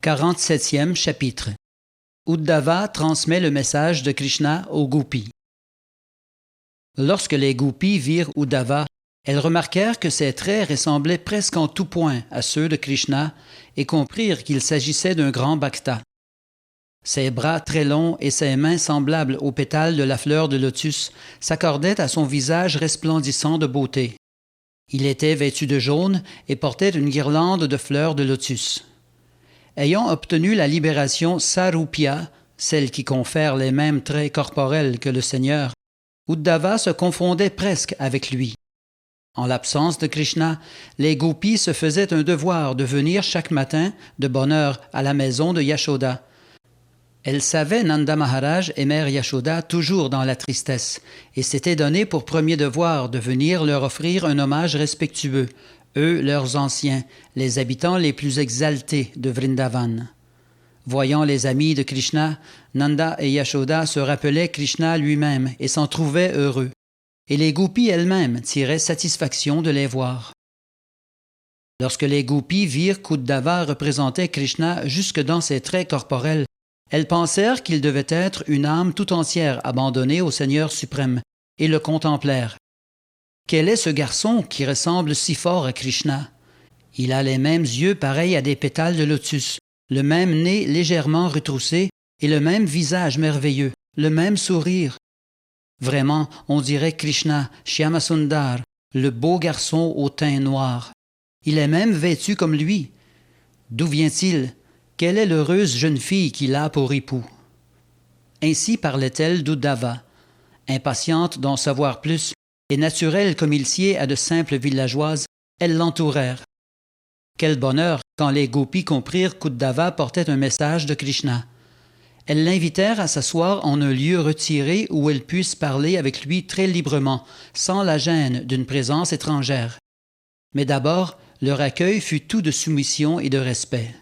47e chapitre. Uddhava transmet le message de Krishna aux Gopis. Lorsque les Gopis virent Uddhava, elles remarquèrent que ses traits ressemblaient presque en tout point à ceux de Krishna et comprirent qu'il s'agissait d'un grand bhakta. Ses bras très longs et ses mains semblables aux pétales de la fleur de lotus s'accordaient à son visage resplendissant de beauté. Il était vêtu de jaune et portait une guirlande de fleurs de lotus. Ayant obtenu la libération Sarupya, celle qui confère les mêmes traits corporels que le Seigneur, Uddhava se confondait presque avec lui. En l'absence de Krishna, les Gopis se faisaient un devoir de venir chaque matin de bonne heure à la maison de Yashoda. Elles savaient Nanda Maharaj et Mère Yashoda toujours dans la tristesse et s'étaient donné pour premier devoir de venir leur offrir un hommage respectueux, eux leurs anciens, les habitants les plus exaltés de Vrindavan. Voyant les amis de Krishna, Nanda et Yashoda se rappelaient Krishna lui-même et s'en trouvaient heureux, et les Gopis elles-mêmes tiraient satisfaction de les voir. Lorsque les Gopis virent qu'Uddhava représentait Krishna jusque dans ses traits corporels, elles pensèrent qu'il devait être une âme tout entière abandonnée au Seigneur suprême, et le contemplèrent. Quel est ce garçon qui ressemble si fort à Krishna? Il a les mêmes yeux pareils à des pétales de lotus, le même nez légèrement retroussé et le même visage merveilleux, le même sourire. Vraiment, on dirait Krishna, Shyamasundar, le beau garçon au teint noir. Il est même vêtu comme lui. D'où vient-il? Quelle est l'heureuse jeune fille qu'il a pour époux? Ainsi parlait-elle d'Uddhava. Impatiente d'en savoir plus, et naturelle comme il sied à de simples villageoises, elles l'entourèrent. Quel bonheur quand les Gopis comprirent qu'Uddhava portait un message de Krishna. Elles l'invitèrent à s'asseoir en un lieu retiré où elles puissent parler avec lui très librement, sans la gêne d'une présence étrangère. Mais d'abord, leur accueil fut tout de soumission et de respect.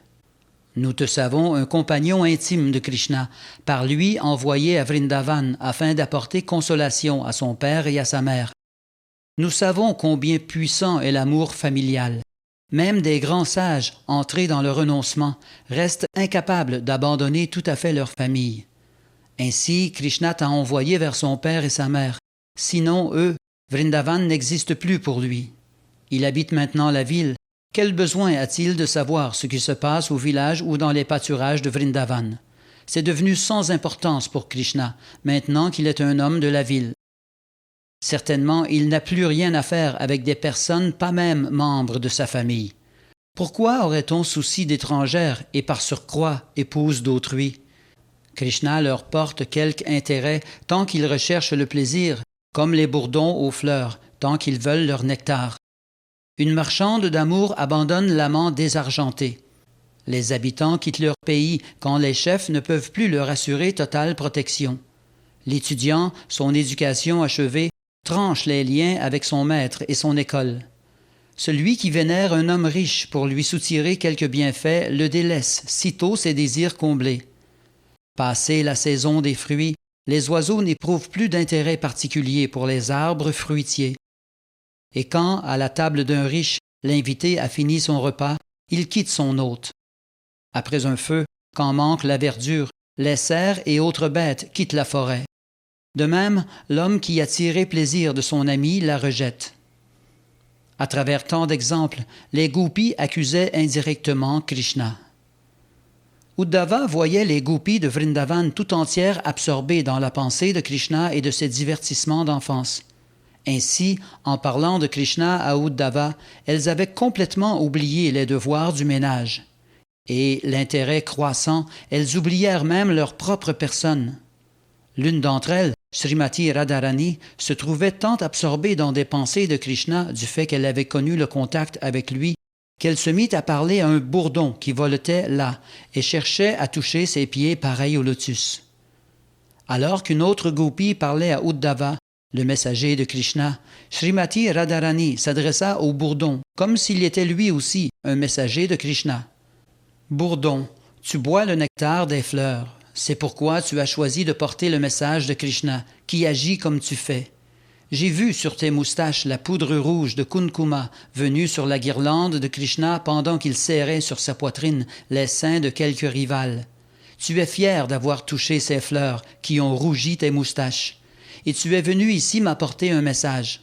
Nous te savons un compagnon intime de Krishna, par lui envoyé à Vrindavan afin d'apporter consolation à son père et à sa mère. Nous savons combien puissant est l'amour familial. Même des grands sages, entrés dans le renoncement, restent incapables d'abandonner tout à fait leur famille. Ainsi, Krishna t'a envoyé vers son père et sa mère. Sinon, eux, Vrindavan n'existe plus pour lui. Il habite maintenant la ville. Quel besoin a-t-il de savoir ce qui se passe au village ou dans les pâturages de Vrindavan? C'est devenu sans importance pour Krishna, maintenant qu'il est un homme de la ville. Certainement, il n'a plus rien à faire avec des personnes pas même membres de sa famille. Pourquoi aurait-on souci d'étrangères et par surcroît épouse d'autrui? Krishna leur porte quelque intérêt tant qu'ils recherchent le plaisir, comme les bourdons aux fleurs, tant qu'ils veulent leur nectar. Une marchande d'amour abandonne l'amant désargenté. Les habitants quittent leur pays quand les chefs ne peuvent plus leur assurer totale protection. L'étudiant, son éducation achevée, tranche les liens avec son maître et son école. Celui qui vénère un homme riche pour lui soutirer quelques bienfaits le délaisse sitôt ses désirs comblés. Passée la saison des fruits, les oiseaux n'éprouvent plus d'intérêt particulier pour les arbres fruitiers. Et quand, à la table d'un riche, l'invité a fini son repas, il quitte son hôte. Après un feu, quand manque la verdure, les cerfs et autres bêtes quittent la forêt. De même, l'homme qui a tiré plaisir de son ami la rejette. À travers tant d'exemples, les Gopis accusaient indirectement Krishna. Uddhava voyait les Gopis de Vrindavan tout entières absorbées dans la pensée de Krishna et de ses divertissements d'enfance. Ainsi, en parlant de Krishna à Uddhava, elles avaient complètement oublié les devoirs du ménage. Et, l'intérêt croissant, elles oublièrent même leur propre personne. L'une d'entre elles, Srimati Radharani, se trouvait tant absorbée dans des pensées de Krishna du fait qu'elle avait connu le contact avec lui, qu'elle se mit à parler à un bourdon qui voletait là et cherchait à toucher ses pieds pareils au lotus. Alors qu'une autre gopi parlait à Uddhava, le messager de Krishna, Srimati Radharani s'adressa au bourdon, comme s'il était lui aussi un messager de Krishna. « Bourdon, tu bois le nectar des fleurs. C'est pourquoi tu as choisi de porter le message de Krishna, qui agit comme tu fais. J'ai vu sur tes moustaches la poudre rouge de Kunkuma venue sur la guirlande de Krishna pendant qu'il serrait sur sa poitrine les seins de quelques rivales. Tu es fier d'avoir touché ces fleurs qui ont rougi tes moustaches. Et tu es venu ici m'apporter un message.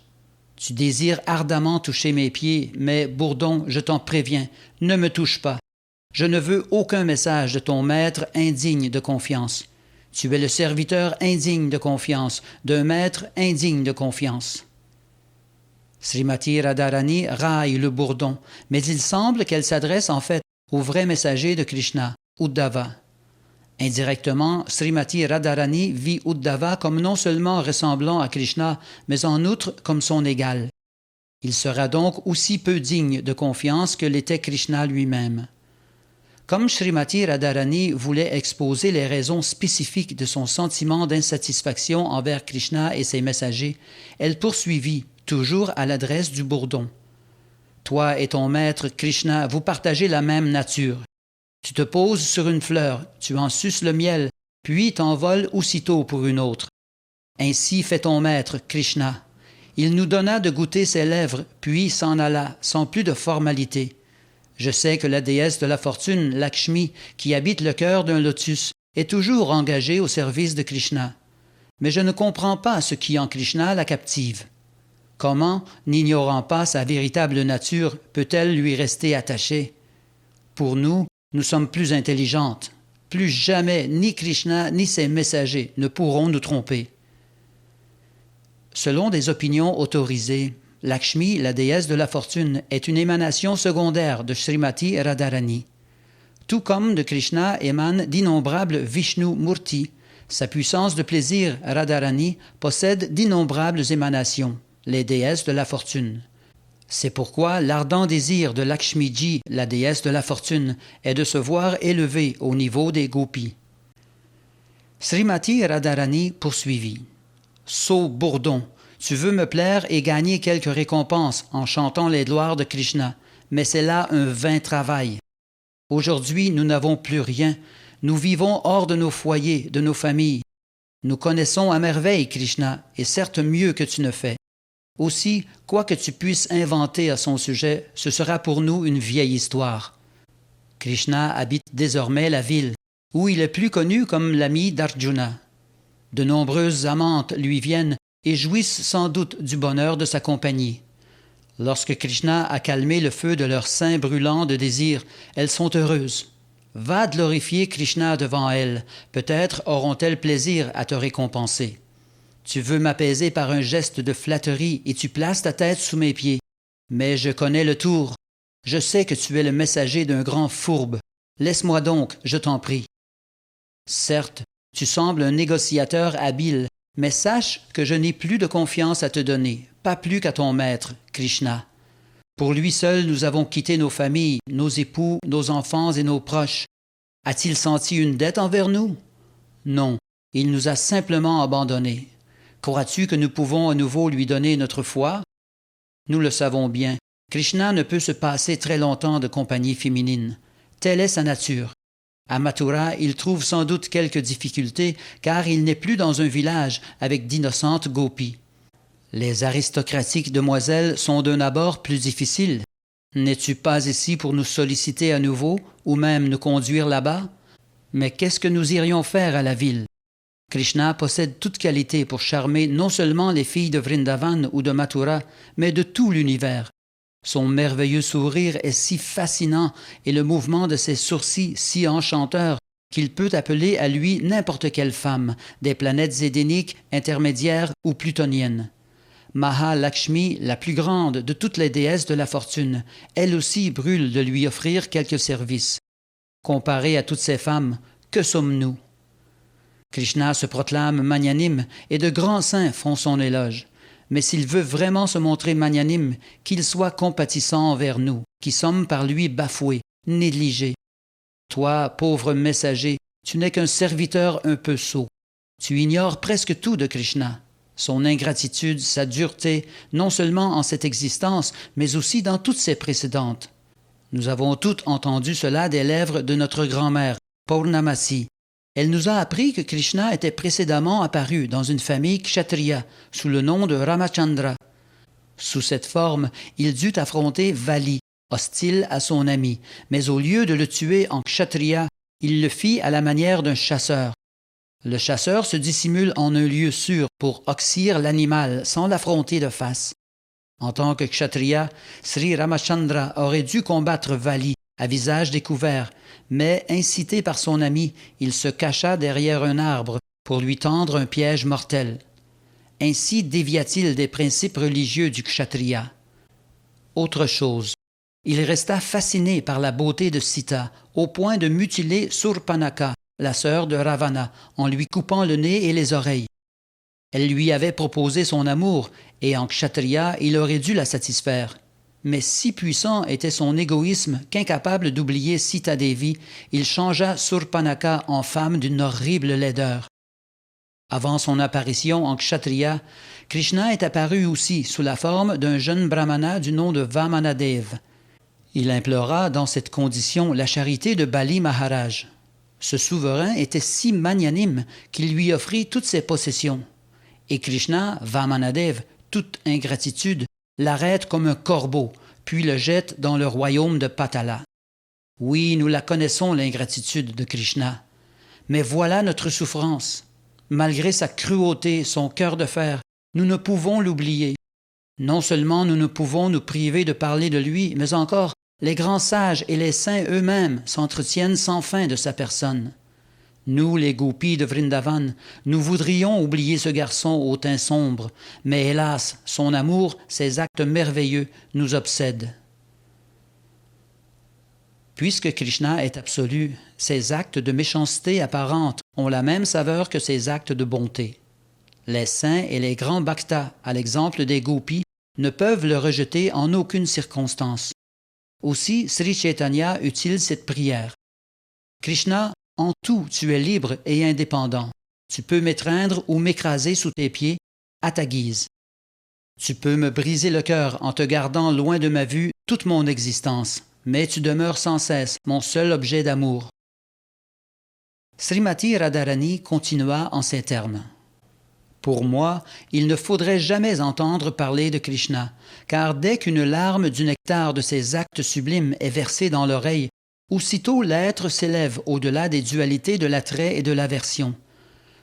Tu désires ardemment toucher mes pieds, mais, Bourdon, je t'en préviens, ne me touche pas. Je ne veux aucun message de ton maître indigne de confiance. Tu es le serviteur indigne de confiance, d'un maître indigne de confiance. Srimati Radharani raille le Bourdon, mais il semble qu'elle s'adresse en fait au vrai messager de Krishna, Uddhava. Indirectement, Srimati Radharani vit Uddhava comme non seulement ressemblant à Krishna, mais en outre comme son égal. Il sera donc aussi peu digne de confiance que l'était Krishna lui-même. Comme Srimati Radharani voulait exposer les raisons spécifiques de son sentiment d'insatisfaction envers Krishna et ses messagers, elle poursuivit, toujours à l'adresse du Bourdon. « Toi et ton maître Krishna, vous partagez la même nature. Tu te poses sur une fleur, tu en suces le miel, puis t'envoles aussitôt pour une autre. Ainsi fait ton maître, Krishna. Il nous donna de goûter ses lèvres, puis s'en alla, sans plus de formalité. Je sais que la déesse de la fortune, Lakshmi, qui habite le cœur d'un lotus, est toujours engagée au service de Krishna. Mais je ne comprends pas ce qui en Krishna la captive. Comment, n'ignorant pas sa véritable nature, peut-elle lui rester attachée? Pour nous sommes plus intelligentes. Plus jamais ni Krishna ni ses messagers ne pourront nous tromper. Selon des opinions autorisées, Lakshmi, la déesse de la fortune, est une émanation secondaire de Srimati Radharani. Tout comme de Krishna émane d'innombrables Vishnu Murti, sa puissance de plaisir, Radharani, possède d'innombrables émanations, les déesses de la fortune. C'est pourquoi l'ardent désir de Lakshmiji, la déesse de la fortune, est de se voir élevée au niveau des gopis. Srimati Radharani poursuivit. « Sot Bourdon, tu veux me plaire et gagner quelques récompenses en chantant les gloires de Krishna, mais c'est là un vain travail. Aujourd'hui, nous n'avons plus rien. Nous vivons hors de nos foyers, de nos familles. Nous connaissons à merveille Krishna, et certes mieux que tu ne fais. Aussi, quoi que tu puisses inventer à son sujet, ce sera pour nous une vieille histoire. Krishna habite désormais la ville, où il est plus connu comme l'ami d'Arjuna. De nombreuses amantes lui viennent et jouissent sans doute du bonheur de sa compagnie. Lorsque Krishna a calmé le feu de leurs seins brûlants de désir, elles sont heureuses. Va glorifier Krishna devant elles, peut-être auront-elles plaisir à te récompenser. Tu veux m'apaiser par un geste de flatterie et tu places ta tête sous mes pieds. Mais je connais le tour. Je sais que tu es le messager d'un grand fourbe. Laisse-moi donc, je t'en prie. Certes, tu sembles un négociateur habile, mais sache que je n'ai plus de confiance à te donner, pas plus qu'à ton maître, Krishna. Pour lui seul, nous avons quitté nos familles, nos époux, nos enfants et nos proches. A-t-il senti une dette envers nous? Non, il nous a simplement abandonnés. Crois-tu que nous pouvons à nouveau lui donner notre foi? Nous le savons bien, Krishna ne peut se passer très longtemps de compagnie féminine. Telle est sa nature. À Mathura, il trouve sans doute quelques difficultés, car il n'est plus dans un village avec d'innocentes gopis. Les aristocratiques demoiselles sont d'un abord plus difficiles. N'es-tu pas ici pour nous solliciter à nouveau, ou même nous conduire là-bas? Mais qu'est-ce que nous irions faire à la ville? Krishna possède toute qualité pour charmer non seulement les filles de Vrindavan ou de Mathura, mais de tout l'univers. Son merveilleux sourire est si fascinant et le mouvement de ses sourcils si enchanteur qu'il peut appeler à lui n'importe quelle femme, des planètes édéniques, intermédiaires ou plutoniennes. Mahalakshmi, la plus grande de toutes les déesses de la fortune, elle aussi brûle de lui offrir quelques services. Comparé à toutes ces femmes, que sommes-nous? Krishna se proclame magnanime et de grands saints font son éloge. Mais s'il veut vraiment se montrer magnanime, qu'il soit compatissant envers nous, qui sommes par lui bafoués, négligés. Toi, pauvre messager, tu n'es qu'un serviteur un peu sot. Tu ignores presque tout de Krishna. Son ingratitude, sa dureté, non seulement en cette existence, mais aussi dans toutes ses précédentes. Nous avons toutes entendu cela des lèvres de notre grand-mère, Purnamasi. Elle nous a appris que Krishna était précédemment apparu dans une famille kshatriya sous le nom de Ramachandra. Sous cette forme, il dut affronter Vali, hostile à son ami, mais au lieu de le tuer en kshatriya, il le fit à la manière d'un chasseur. Le chasseur se dissimule en un lieu sûr pour oxyre l'animal sans l'affronter de face. En tant que kshatriya, Sri Ramachandra aurait dû combattre Vali à visage découvert, mais incité par son ami, il se cacha derrière un arbre pour lui tendre un piège mortel. Ainsi dévia-t-il des principes religieux du kshatriya. Autre chose, il resta fasciné par la beauté de Sita, au point de mutiler Surpanaka, la sœur de Ravana, en lui coupant le nez et les oreilles. Elle lui avait proposé son amour, et en kshatriya, il aurait dû la satisfaire. Mais si puissant était son égoïsme qu'incapable d'oublier Sita Devi, il changea Surpanaka en femme d'une horrible laideur. Avant son apparition en kshatriya, Krishna est apparu aussi sous la forme d'un jeune brahmana du nom de Vamanadev. Il implora dans cette condition la charité de Bali Maharaj. Ce souverain était si magnanime qu'il lui offrit toutes ses possessions. Et Krishna, Vamanadev, toute ingratitude, l'arrête comme un corbeau, puis le jette dans le royaume de Patala. Oui, nous la connaissons, l'ingratitude de Krishna. Mais voilà notre souffrance. Malgré sa cruauté, son cœur de fer, nous ne pouvons l'oublier. Non seulement nous ne pouvons nous priver de parler de lui, mais encore les grands sages et les saints eux-mêmes s'entretiennent sans fin de sa personne. Nous, les gopis de Vrindavan, nous voudrions oublier ce garçon au teint sombre, mais hélas, son amour, ses actes merveilleux nous obsèdent. Puisque Krishna est absolu, ses actes de méchanceté apparente ont la même saveur que ses actes de bonté. Les saints et les grands bhaktas, à l'exemple des gopis, ne peuvent le rejeter en aucune circonstance. Aussi, Sri Chaitanya utile cette prière. Krishna, en tout, tu es libre et indépendant. Tu peux m'étreindre ou m'écraser sous tes pieds, à ta guise. Tu peux me briser le cœur en te gardant loin de ma vue toute mon existence, mais tu demeures sans cesse mon seul objet d'amour. Srimati Radharani continua en ces termes. Pour moi, il ne faudrait jamais entendre parler de Krishna, car dès qu'une larme du nectar de ses actes sublimes est versée dans l'oreille, aussitôt l'être s'élève au-delà des dualités de l'attrait et de l'aversion.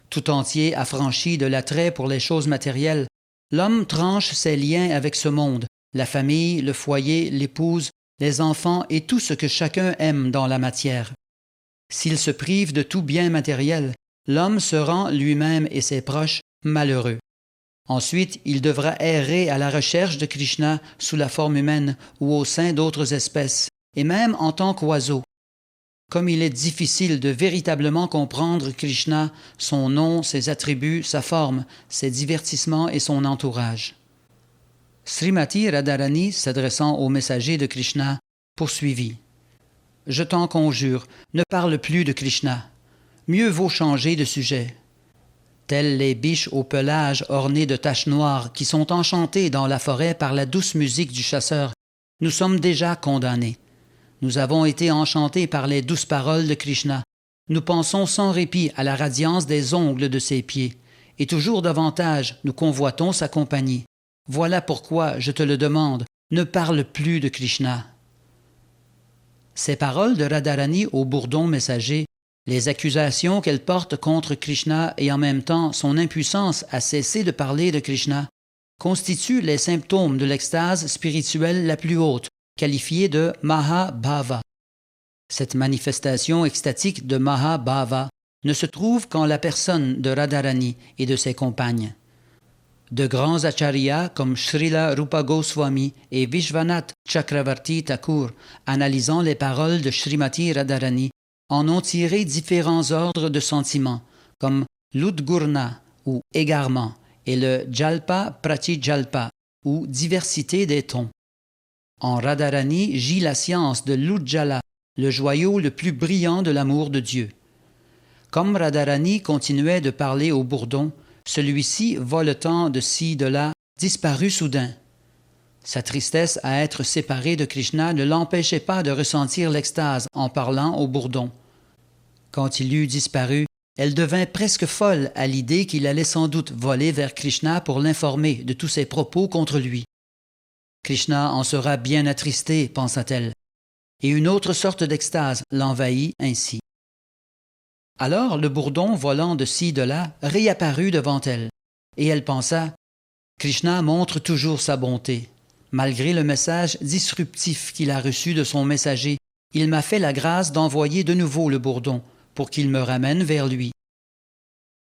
Tout entier affranchi de l'attrait pour les choses matérielles, l'homme tranche ses liens avec ce monde, la famille, le foyer, l'épouse, les enfants et tout ce que chacun aime dans la matière. S'il se prive de tout bien matériel, l'homme se rend lui-même et ses proches malheureux. Ensuite, il devra errer à la recherche de Krishna sous la forme humaine ou au sein d'autres espèces, et même en tant qu'oiseau. Comme il est difficile de véritablement comprendre Krishna, son nom, ses attributs, sa forme, ses divertissements et son entourage. Srimati Radharani, s'adressant au messager de Krishna, poursuivit. « Je t'en conjure, ne parle plus de Krishna. Mieux vaut changer de sujet. Telles les biches au pelage orné de taches noires qui sont enchantées dans la forêt par la douce musique du chasseur, nous sommes déjà condamnés. Nous avons été enchantés par les douces paroles de Krishna. Nous pensons sans répit à la radiance des ongles de ses pieds, et toujours davantage nous convoitons sa compagnie. Voilà pourquoi, je te le demande, ne parle plus de Krishna. » Ces paroles de Radharani au bourdon messager, les accusations qu'elle porte contre Krishna et en même temps son impuissance à cesser de parler de Krishna, constituent les symptômes de l'extase spirituelle la plus haute, qualifiée de Mahabhava. Cette manifestation extatique de Mahabhava ne se trouve qu'en la personne de Radharani et de ses compagnes. De grands acharyas comme Srila Rupa Goswami et Vishwanath Chakravarti Thakur, analysant les paroles de Srimati Radharani, en ont tiré différents ordres de sentiments, comme l'Udgurna ou égarement et le Jalpa Pratijalpa ou diversité des tons. En Radharani gît la science de l'Ujjala, le joyau le plus brillant de l'amour de Dieu. Comme Radharani continuait de parler au bourdon, celui-ci, voletant de ci, de là, disparut soudain. Sa tristesse à être séparé de Krishna ne l'empêchait pas de ressentir l'extase en parlant au bourdon. Quand il eut disparu, elle devint presque folle à l'idée qu'il allait sans doute voler vers Krishna pour l'informer de tous ses propos contre lui. Krishna en sera bien attristé, pensa-t-elle, et une autre sorte d'extase l'envahit ainsi. Alors le bourdon, volant de ci de là, réapparut devant elle, et elle pensa « Krishna montre toujours sa bonté. Malgré le message disruptif qu'il a reçu de son messager, il m'a fait la grâce d'envoyer de nouveau le bourdon pour qu'il me ramène vers lui. »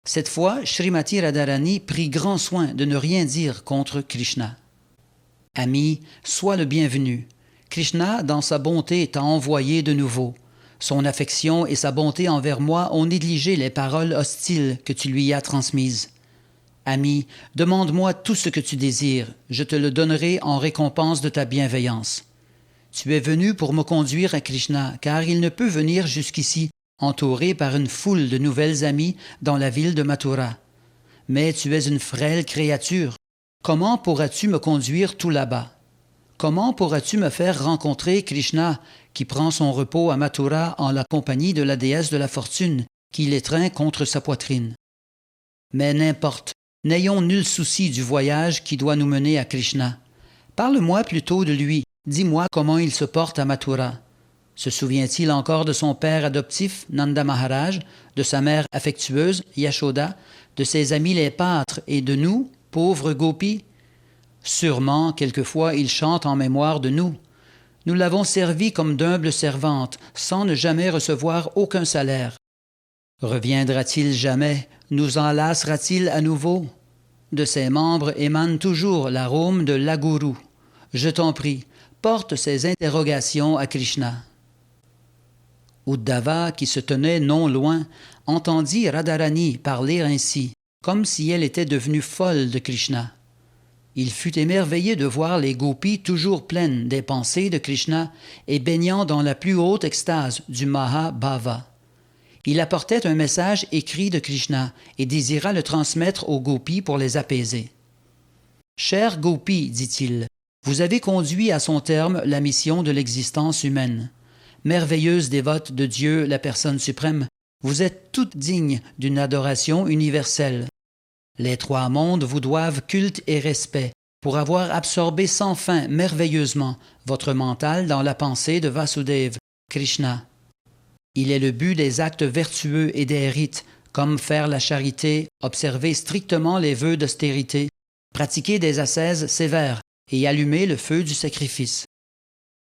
Cette fois, Srimati Radharani prit grand soin de ne rien dire contre Krishna. « Ami, sois le bienvenu. Krishna, dans sa bonté, t'a envoyé de nouveau. Son affection et sa bonté envers moi ont négligé les paroles hostiles que tu lui as transmises. Ami, demande-moi tout ce que tu désires, je te le donnerai en récompense de ta bienveillance. Tu es venu pour me conduire à Krishna, car il ne peut venir jusqu'ici, entouré par une foule de nouvelles amies dans la ville de Mathura. Mais tu es une frêle créature. Comment pourras-tu me conduire tout là-bas? Comment pourras-tu me faire rencontrer Krishna, qui prend son repos à Mathura en la compagnie de la déesse de la fortune, qui l'étreint contre sa poitrine? Mais n'importe, n'ayons nul souci du voyage qui doit nous mener à Krishna. Parle-moi plutôt de lui, dis-moi comment il se porte à Mathura. Se souvient-il encore de son père adoptif, Nanda Maharaj, de sa mère affectueuse, Yashoda, de ses amis les pâtres et de nous, pauvres gopis? Sûrement, quelquefois, il chante en mémoire de nous. Nous l'avons servi comme d'humbles servantes, sans ne jamais recevoir aucun salaire. Reviendra-t-il jamais? Nous enlacera-t-il à nouveau? De ses membres émane toujours l'arôme de l'aguru. Je t'en prie, porte ces interrogations à Krishna. Uddhava, qui se tenait non loin, entendit Radharani parler ainsi, comme si elle était devenue folle de Krishna. Il fut émerveillé de voir les gopis toujours pleines des pensées de Krishna et baignant dans la plus haute extase du Mahabhava. Il apportait un message écrit de Krishna et désira le transmettre aux gopis pour les apaiser. « Chers gopis, dit-il, vous avez conduit à son terme la mission de l'existence humaine. Merveilleuses dévotes de Dieu, la personne suprême, vous êtes toutes dignes d'une adoration universelle. Les trois mondes vous doivent culte et respect pour avoir absorbé sans fin merveilleusement votre mental dans la pensée de Vasudeva, Krishna. Il est le but des actes vertueux et des rites, comme faire la charité, observer strictement les vœux d'austérité, pratiquer des ascèses sévères et allumer le feu du sacrifice.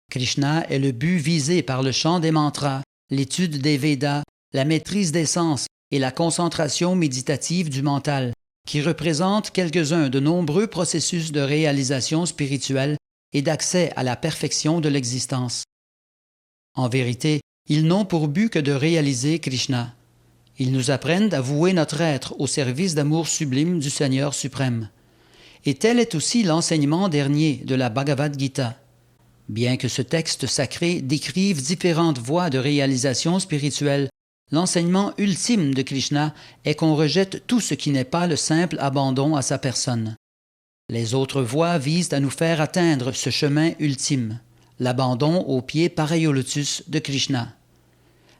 Krishna est le but visé par le chant des mantras, l'étude des Védas, la maîtrise des sens et la concentration méditative du mental, qui représentent quelques-uns de nombreux processus de réalisation spirituelle et d'accès à la perfection de l'existence. En vérité, ils n'ont pour but que de réaliser Krishna. Ils nous apprennent à vouer notre être au service d'amour sublime du Seigneur suprême. Et tel est aussi l'enseignement dernier de la Bhagavad Gita. Bien que ce texte sacré décrive différentes voies de réalisation spirituelle, l'enseignement ultime de Krishna est qu'on rejette tout ce qui n'est pas le simple abandon à sa personne. Les autres voies visent à nous faire atteindre ce chemin ultime, l'abandon aux pieds pareil au lotus de Krishna.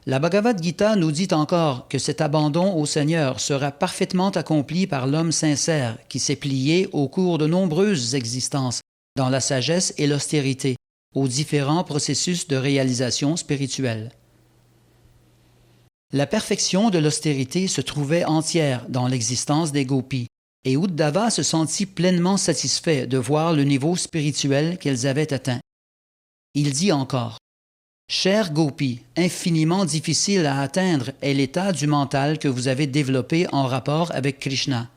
La Bhagavad Gita nous dit encore que cet abandon au Seigneur sera parfaitement accompli par l'homme sincère qui s'est plié au cours de nombreuses existences dans la sagesse et l'austérité, aux différents processus de réalisation spirituelle. La perfection de l'austérité se trouvait entière dans l'existence des gopis, et Uddhava se sentit pleinement satisfait de voir le niveau spirituel qu'elles avaient atteint. Il dit encore « Chers gopis, infiniment difficile à atteindre est l'état du mental que vous avez développé en rapport avec Krishna.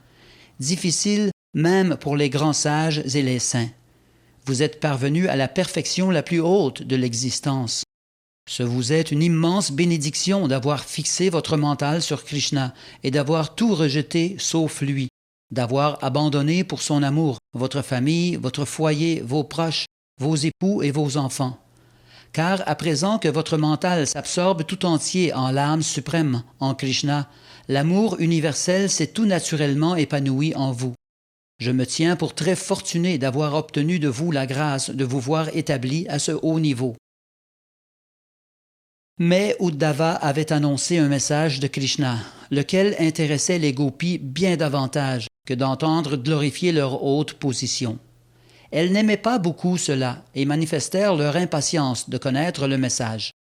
Difficile même pour les grands sages et les saints. Vous êtes parvenus à la perfection la plus haute de l'existence. Ce vous est une immense bénédiction d'avoir fixé votre mental sur Krishna et d'avoir tout rejeté sauf lui, d'avoir abandonné pour son amour votre famille, votre foyer, vos proches, vos époux et vos enfants. Car à présent que votre mental s'absorbe tout entier en l'âme suprême, en Krishna, l'amour universel s'est tout naturellement épanoui en vous. Je me tiens pour très fortuné d'avoir obtenu de vous la grâce de vous voir établi à ce haut niveau. Mais Uddhava avait annoncé un message de Krishna, lequel intéressait les gopis bien davantage que d'entendre glorifier leur haute position. Elles n'aimaient pas beaucoup cela et manifestèrent leur impatience de connaître le message.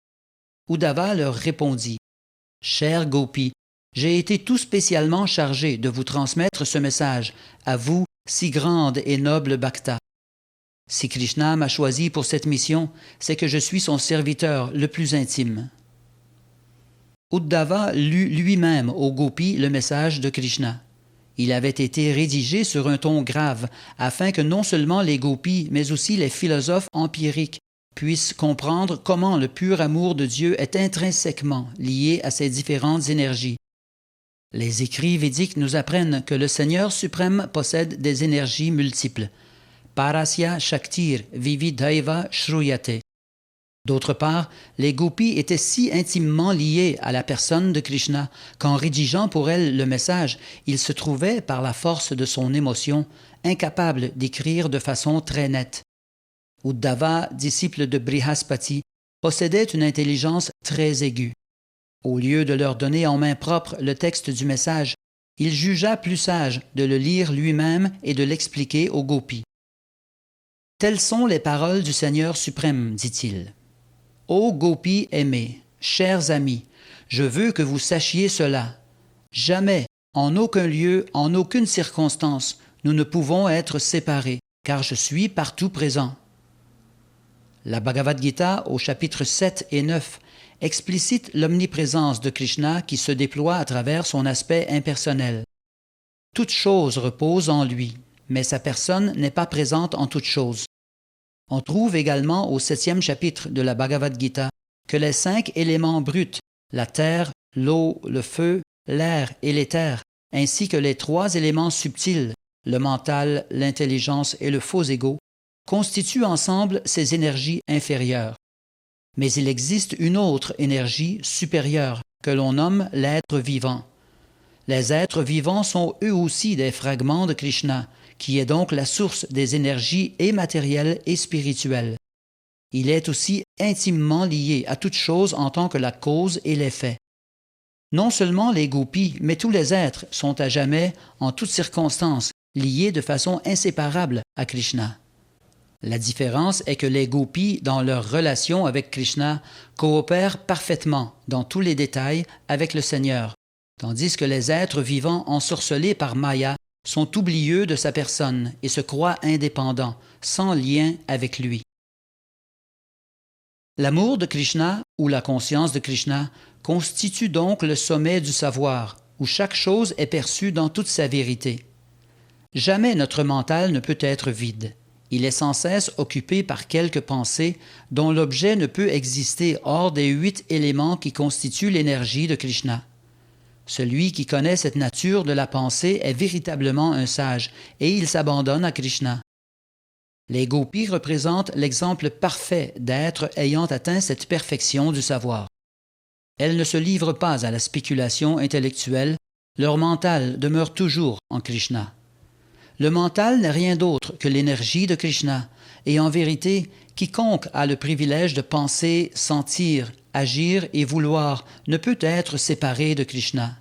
Uddhava leur répondit « Chers gopis, j'ai été tout spécialement chargé de vous transmettre ce message, à vous, si grande et noble Bhakta. Si Krishna m'a choisi pour cette mission, c'est que je suis son serviteur le plus intime. » Uddhava lut lui-même aux gopis le message de Krishna. Il avait été rédigé sur un ton grave, afin que non seulement les gopis, mais aussi les philosophes empiriques puissent comprendre comment le pur amour de Dieu est intrinsèquement lié à ses différentes énergies. Les écrits védiques nous apprennent que le Seigneur suprême possède des énergies multiples. Parasya Shaktir Vividhaiva Shruyate. D'autre part, les gopis étaient si intimement liés à la personne de Krishna qu'en rédigeant pour elle le message, ils se trouvaient, par la force de son émotion, incapables d'écrire de façon très nette. Uddhava, disciple de Brihaspati, possédait une intelligence très aiguë. Au lieu de leur donner en main propre le texte du message, il jugea plus sage de le lire lui-même et de l'expliquer aux gopis. « Telles sont les paroles du Seigneur suprême, dit-il. Ô gopis aimés, chers amis, je veux que vous sachiez cela. Jamais, en aucun lieu, en aucune circonstance, nous ne pouvons être séparés, car je suis partout présent. » La Bhagavad Gita, au chapitre 7 et 9, explicite l'omniprésence de Krishna qui se déploie à travers son aspect impersonnel. Toute chose repose en lui, mais sa personne n'est pas présente en toute chose. On trouve également au 7e chapitre de la Bhagavad Gita que les 5 éléments bruts, la terre, l'eau, le feu, l'air et l'éther, ainsi que les 3 éléments subtils, le mental, l'intelligence et le faux ego, constituent ensemble ces énergies inférieures. Mais il existe une autre énergie supérieure que l'on nomme l'être vivant. Les êtres vivants sont eux aussi des fragments de Krishna, qui est donc la source des énergies et matérielles et spirituelles. Il est aussi intimement lié à toute chose en tant que la cause et l'effet. Non seulement les gopis, mais tous les êtres sont à jamais, en toutes circonstances, liés de façon inséparable à Krishna. La différence est que les gopis, dans leur relation avec Krishna, coopèrent parfaitement, dans tous les détails, avec le Seigneur, tandis que les êtres vivants ensorcelés par Maya sont oublieux de sa personne et se croient indépendants, sans lien avec lui. L'amour de Krishna, ou la conscience de Krishna, constitue donc le sommet du savoir, où chaque chose est perçue dans toute sa vérité. Jamais notre mental ne peut être vide. Il est sans cesse occupé par quelques pensées dont l'objet ne peut exister hors des 8 éléments qui constituent l'énergie de Krishna. Celui qui connaît cette nature de la pensée est véritablement un sage et il s'abandonne à Krishna. Les gopis représentent l'exemple parfait d'êtres ayant atteint cette perfection du savoir. Elles ne se livrent pas à la spéculation intellectuelle, leur mental demeure toujours en Krishna. Le mental n'est rien d'autre que l'énergie de Krishna, et en vérité, quiconque a le privilège de penser, sentir, agir et vouloir ne peut être séparé de Krishna.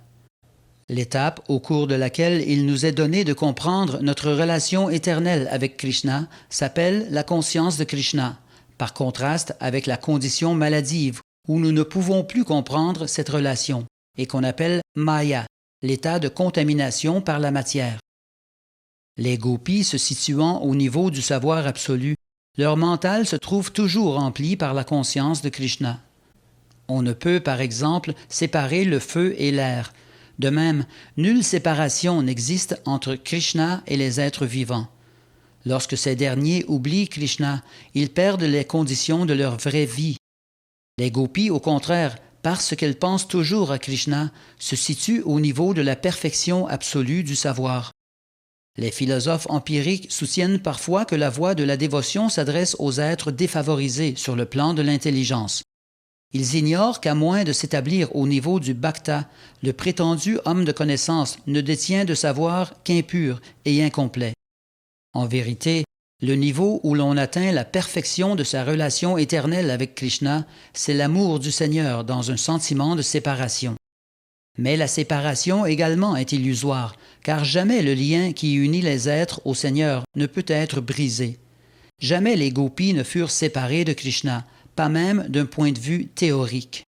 L'étape au cours de laquelle il nous est donné de comprendre notre relation éternelle avec Krishna s'appelle la conscience de Krishna, par contraste avec la condition maladive où nous ne pouvons plus comprendre cette relation et qu'on appelle Maya, l'état de contamination par la matière. Les gopis se situant au niveau du savoir absolu, leur mental se trouve toujours rempli par la conscience de Krishna. On ne peut, par exemple, séparer le feu et l'air. De même, nulle séparation n'existe entre Krishna et les êtres vivants. Lorsque ces derniers oublient Krishna, ils perdent les conditions de leur vraie vie. Les gopis, au contraire, parce qu'elles pensent toujours à Krishna, se situent au niveau de la perfection absolue du savoir. Les philosophes empiriques soutiennent parfois que la voie de la dévotion s'adresse aux êtres défavorisés sur le plan de l'intelligence. Ils ignorent qu'à moins de s'établir au niveau du bhakta, le prétendu homme de connaissance ne détient de savoir qu'impur et incomplet. En vérité, Le niveau où l'on atteint la perfection de sa relation éternelle avec Krishna, c'est l'amour du Seigneur dans un sentiment de séparation. Mais la séparation également est illusoire, car jamais le lien qui unit les êtres au Seigneur ne peut être brisé. Jamais les gopis ne furent séparés de Krishna, pas même d'un point de vue théorique.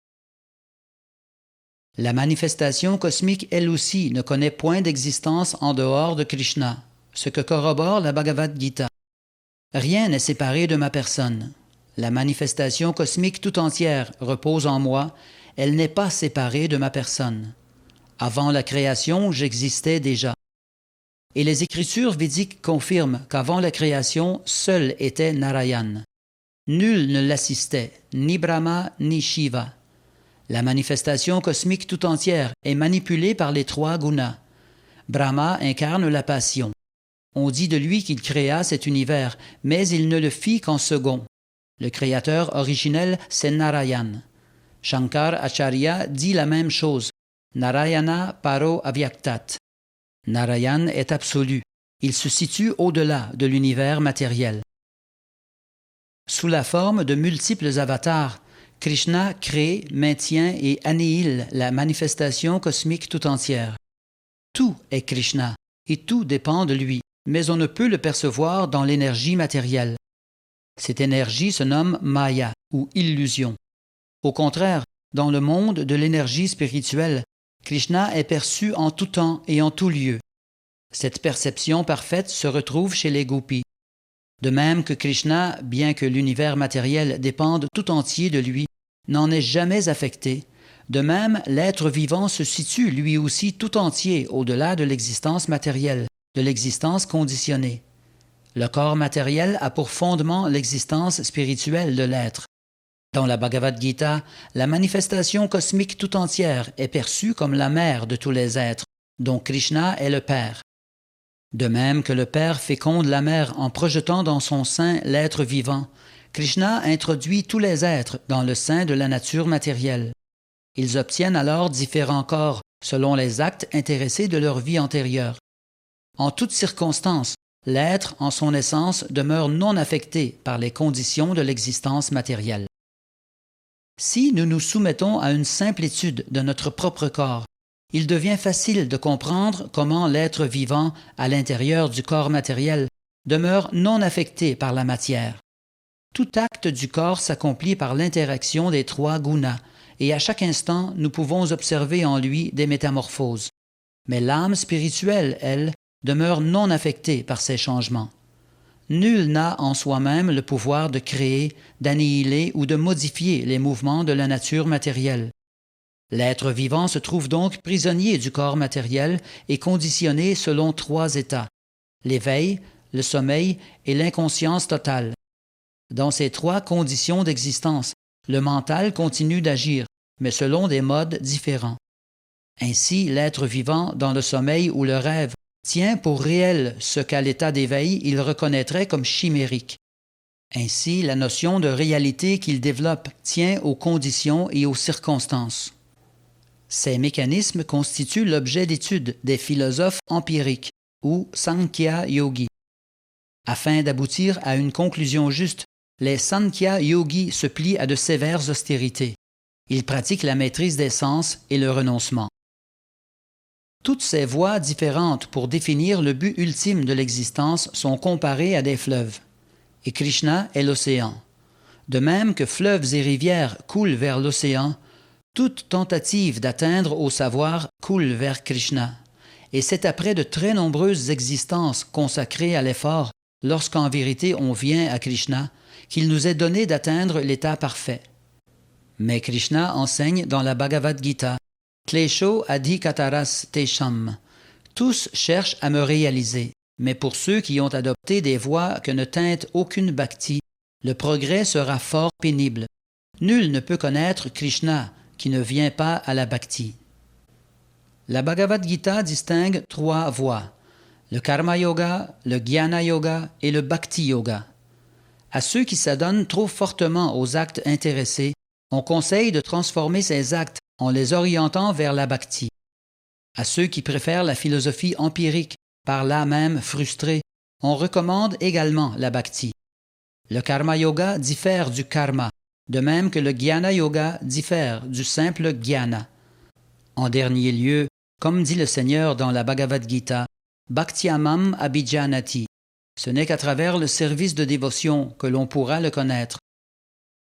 La manifestation cosmique, elle aussi, ne connaît point d'existence en dehors de Krishna, ce que corrobore la Bhagavad Gita. Rien n'est séparé de ma personne. La manifestation cosmique tout entière repose en moi, elle n'est pas séparée de ma personne. Avant la création, j'existais déjà. Et les écritures védiques confirment qu'avant la création, seul était Narayan. Nul ne l'assistait, ni Brahma ni Shiva. La manifestation cosmique tout entière est manipulée par les trois gunas. Brahma incarne la passion. On dit de lui qu'il créa cet univers, mais il ne le fit qu'en second. Le créateur originel, c'est Narayan. Shankar Acharya dit la même chose. Narayana paro avyaktat. Narayan est absolu. Il se situe au-delà de l'univers matériel. Sous la forme de multiples avatars, Krishna crée, maintient et annihile la manifestation cosmique tout entière. Tout est Krishna et tout dépend de lui, mais on ne peut le percevoir dans l'énergie matérielle. Cette énergie se nomme Maya ou illusion. Au contraire, dans le monde de l'énergie spirituelle, Krishna est perçu en tout temps et en tout lieu. Cette perception parfaite se retrouve chez les gopis. De même que Krishna, bien que l'univers matériel dépende tout entier de lui, n'en est jamais affecté, de même l'être vivant se situe lui aussi tout entier au-delà de l'existence matérielle, de l'existence conditionnée. Le corps matériel a pour fondement l'existence spirituelle de l'être. Dans la Bhagavad Gita, la manifestation cosmique tout entière est perçue comme la mère de tous les êtres, dont Krishna est le père. De même que le père féconde la mère en projetant dans son sein l'être vivant, Krishna introduit tous les êtres dans le sein de la nature matérielle. Ils obtiennent alors différents corps selon les actes intéressés de leur vie antérieure. En toutes circonstances, l'être en son essence demeure non affecté par les conditions de l'existence matérielle. Si nous nous soumettons à une simple étude de notre propre corps, il devient facile de comprendre comment l'être vivant à l'intérieur du corps matériel demeure non affecté par la matière. Tout acte du corps s'accomplit par l'interaction des trois gunas, et à chaque instant nous pouvons observer en lui des métamorphoses. Mais l'âme spirituelle, elle, demeure non affectée par ces changements. Nul n'a en soi-même le pouvoir de créer, d'annihiler ou de modifier les mouvements de la nature matérielle. L'être vivant se trouve donc prisonnier du corps matériel et conditionné selon trois états, l'éveil, le sommeil et l'inconscience totale. Dans ces trois conditions d'existence, le mental continue d'agir, mais selon des modes différents. Ainsi, l'être vivant, dans le sommeil ou le rêve, tient pour réel ce qu'à l'état d'éveil il reconnaîtrait comme chimérique. Ainsi, la notion de réalité qu'il développe tient aux conditions et aux circonstances. Ces mécanismes constituent l'objet d'étude des philosophes empiriques, ou Sankhya Yogi. Afin d'aboutir à une conclusion juste, les Sankhya Yogis se plient à de sévères austérités. Ils pratiquent la maîtrise des sens et le renoncement. Toutes ces voies différentes pour définir le but ultime de l'existence sont comparées à des fleuves. Et Krishna est l'océan. De même que fleuves et rivières coulent vers l'océan, toute tentative d'atteindre au savoir coule vers Krishna. Et c'est après de très nombreuses existences consacrées à l'effort, lorsqu'en vérité on vient à Krishna, qu'il nous est donné d'atteindre l'état parfait. Mais Krishna enseigne dans la Bhagavad Gita « Klesho adhikataras tesham » Tous cherchent à me réaliser, mais pour ceux qui ont adopté des voies que ne teinte aucune bhakti, le progrès sera fort pénible. Nul ne peut connaître Krishna qui ne vient pas à la bhakti. La Bhagavad Gita distingue trois voies, le Karma Yoga, le Jnana Yoga et le Bhakti Yoga. À ceux qui s'adonnent trop fortement aux actes intéressés, on conseille de transformer ces actes en les orientant vers la bhakti. À ceux qui préfèrent la philosophie empirique, par là même frustrés, On recommande également la bhakti. Le karma yoga diffère du karma, de même que le jnana yoga diffère du simple jnana. En dernier lieu, comme dit le Seigneur dans la Bhagavad Gita, Bhaktyamam abhijanati, ce n'est qu'à travers le service de dévotion que l'on pourra le connaître.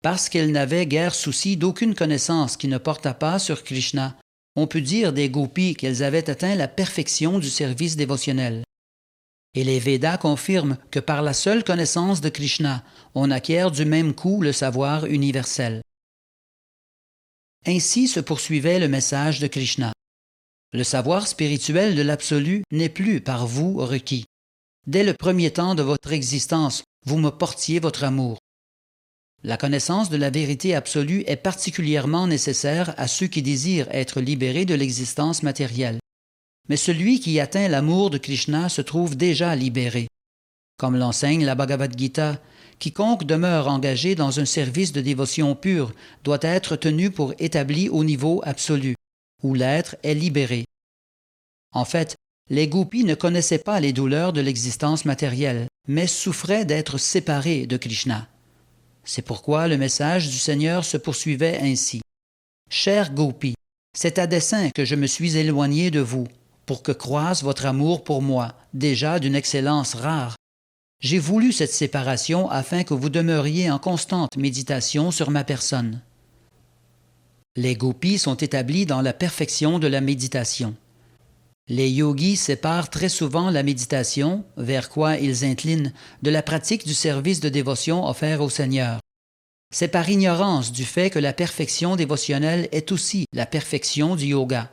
Parce qu'elle n'avait guère souci d'aucune connaissance qui ne portât pas sur Krishna, on peut dire des gopis qu'elles avaient atteint la perfection du service dévotionnel. Et les Védas confirment que par la seule connaissance de Krishna, on acquiert du même coup le savoir universel. Ainsi se poursuivait le message de Krishna. Le savoir spirituel de l'absolu n'est plus par vous requis. Dès le premier temps de votre existence, vous me portiez votre amour. La connaissance de la vérité absolue est particulièrement nécessaire à ceux qui désirent être libérés de l'existence matérielle. Mais celui qui atteint l'amour de Krishna se trouve déjà libéré. Comme l'enseigne la Bhagavad Gita, quiconque demeure engagé dans un service de dévotion pure doit être tenu pour établi au niveau absolu, où l'être est libéré. En fait, les gopis ne connaissaient pas les douleurs de l'existence matérielle, mais souffraient d'être séparés de Krishna. C'est pourquoi le message du Seigneur se poursuivait ainsi. « Chers gopis, c'est à dessein que je me suis éloigné de vous, pour que croisse votre amour pour moi, déjà d'une excellence rare. J'ai voulu cette séparation afin que vous demeuriez en constante méditation sur ma personne. » Les gopis sont établis dans la perfection de la méditation. Les yogis séparent très souvent la méditation, vers quoi ils inclinent, de la pratique du service de dévotion offert au Seigneur. C'est par ignorance du fait que la perfection dévotionnelle est aussi la perfection du yoga.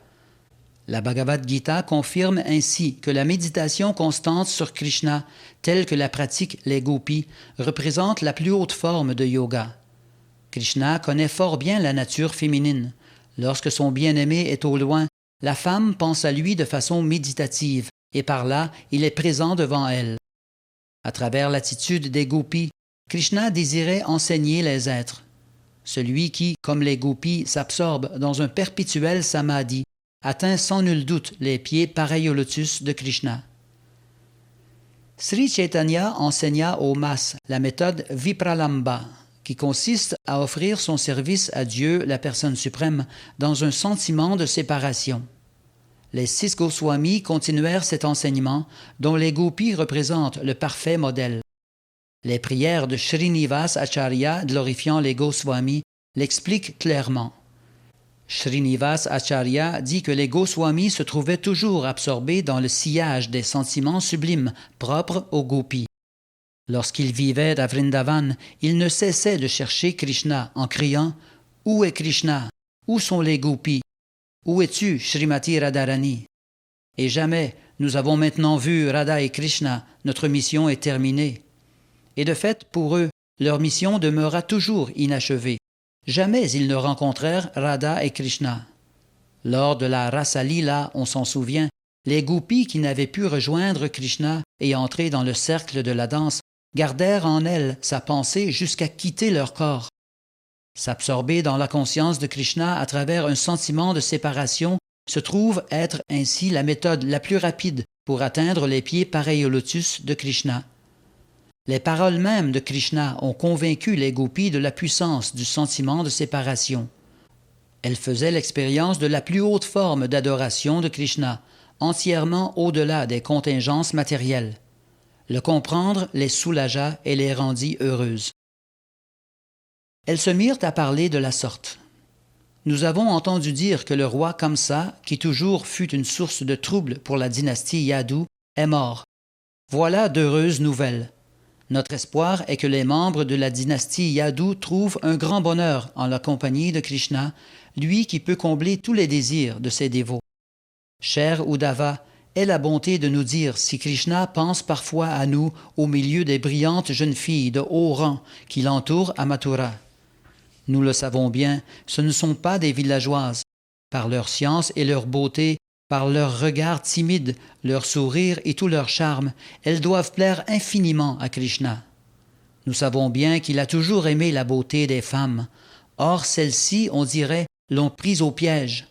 La Bhagavad Gita confirme ainsi que la méditation constante sur Krishna, telle que la pratiquent les gopis, représente la plus haute forme de yoga. Krishna connaît fort bien la nature féminine. Lorsque son bien-aimé est au loin, la femme pense à lui de façon méditative, et par là, il est présent devant elle. À travers l'attitude des gopis, Krishna désirait enseigner les êtres. Celui qui, comme les gopis, s'absorbe dans un perpétuel samadhi, atteint sans nul doute les pieds pareils au lotus de Krishna. Sri Chaitanya enseigna aux masses la méthode Vipralamba, qui consiste à offrir son service à Dieu, la personne suprême, dans un sentiment de séparation. Les 6 Goswamis continuèrent cet enseignement, dont les gopis représentent le parfait modèle. Les prières de Srinivas Acharya glorifiant les Goswamis l'expliquent clairement. Srinivas Acharya dit que les Goswamis se trouvaient toujours absorbés dans le sillage des sentiments sublimes propres aux gopis. Lorsqu'ils vivaient à Vrindavan, ils ne cessaient de chercher Krishna en criant « Où est Krishna? Où sont les gopis? Où es-tu, Srimati Radharani ?» Et jamais « Nous avons maintenant vu Radha et Krishna, notre mission est terminée. » Et de fait, pour eux, leur mission demeura toujours inachevée. Jamais ils ne rencontrèrent Radha et Krishna. Lors de la Rasa Lila, on s'en souvient, les gopis qui n'avaient pu rejoindre Krishna et entrer dans le cercle de la danse gardèrent en elles sa pensée jusqu'à quitter leur corps. S'absorber dans la conscience de Krishna à travers un sentiment de séparation se trouve être ainsi la méthode la plus rapide pour atteindre les pieds pareils au lotus de Krishna. Les paroles mêmes de Krishna ont convaincu les gopis de la puissance du sentiment de séparation. Elles faisaient l'expérience de la plus haute forme d'adoration de Krishna, entièrement au-delà des contingences matérielles. Le comprendre les soulagea et les rendit heureuses. Elles se mirent à parler de la sorte. Nous avons entendu dire que le roi Kamsa, qui toujours fut une source de trouble pour la dynastie Yadu, est mort. Voilà d'heureuses nouvelles. Notre espoir est que les membres de la dynastie Yadu trouvent un grand bonheur en la compagnie de Krishna, lui qui peut combler tous les désirs de ses dévots. Cher Uddhava, aie la bonté de nous dire si Krishna pense parfois à nous au milieu des brillantes jeunes filles de haut rang qui l'entourent à Mathura. Nous le savons bien, ce ne sont pas des villageoises. Par leur science et leur beauté, par leur regard timide, leur sourire et tout leur charme, elles doivent plaire infiniment à Krishna. Nous savons bien qu'il a toujours aimé la beauté des femmes. Or, celles-ci, on dirait, l'ont prise au piège.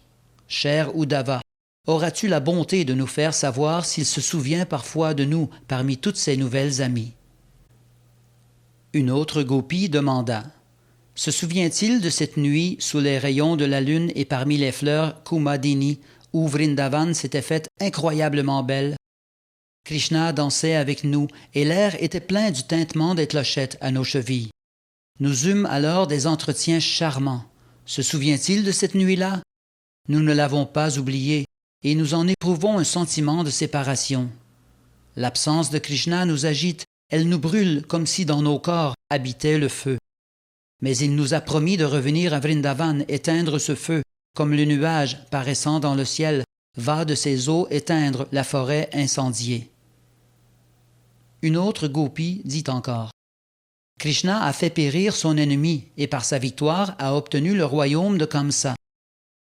Cher Uddhava, auras-tu la bonté de nous faire savoir s'il se souvient parfois de nous parmi toutes ces nouvelles amies? » Une autre gopi demanda: « Se souvient-il de cette nuit sous les rayons de la lune et parmi les fleurs Kumadini où Vrindavan s'était faite incroyablement belle? Krishna dansait avec nous et l'air était plein du tintement des clochettes à nos chevilles. Nous eûmes alors des entretiens charmants. Se souvient-il de cette nuit-là? Nous ne l'avons pas oublié et nous en éprouvons un sentiment de séparation. L'absence de Krishna nous agite, elle nous brûle comme si dans nos corps habitait le feu. Mais il nous a promis de revenir à Vrindavan éteindre ce feu, comme le nuage paraissant dans le ciel va de ses eaux éteindre la forêt incendiée. » Une autre gopi dit encore: « Krishna a fait périr son ennemi et par sa victoire a obtenu le royaume de Kamsa.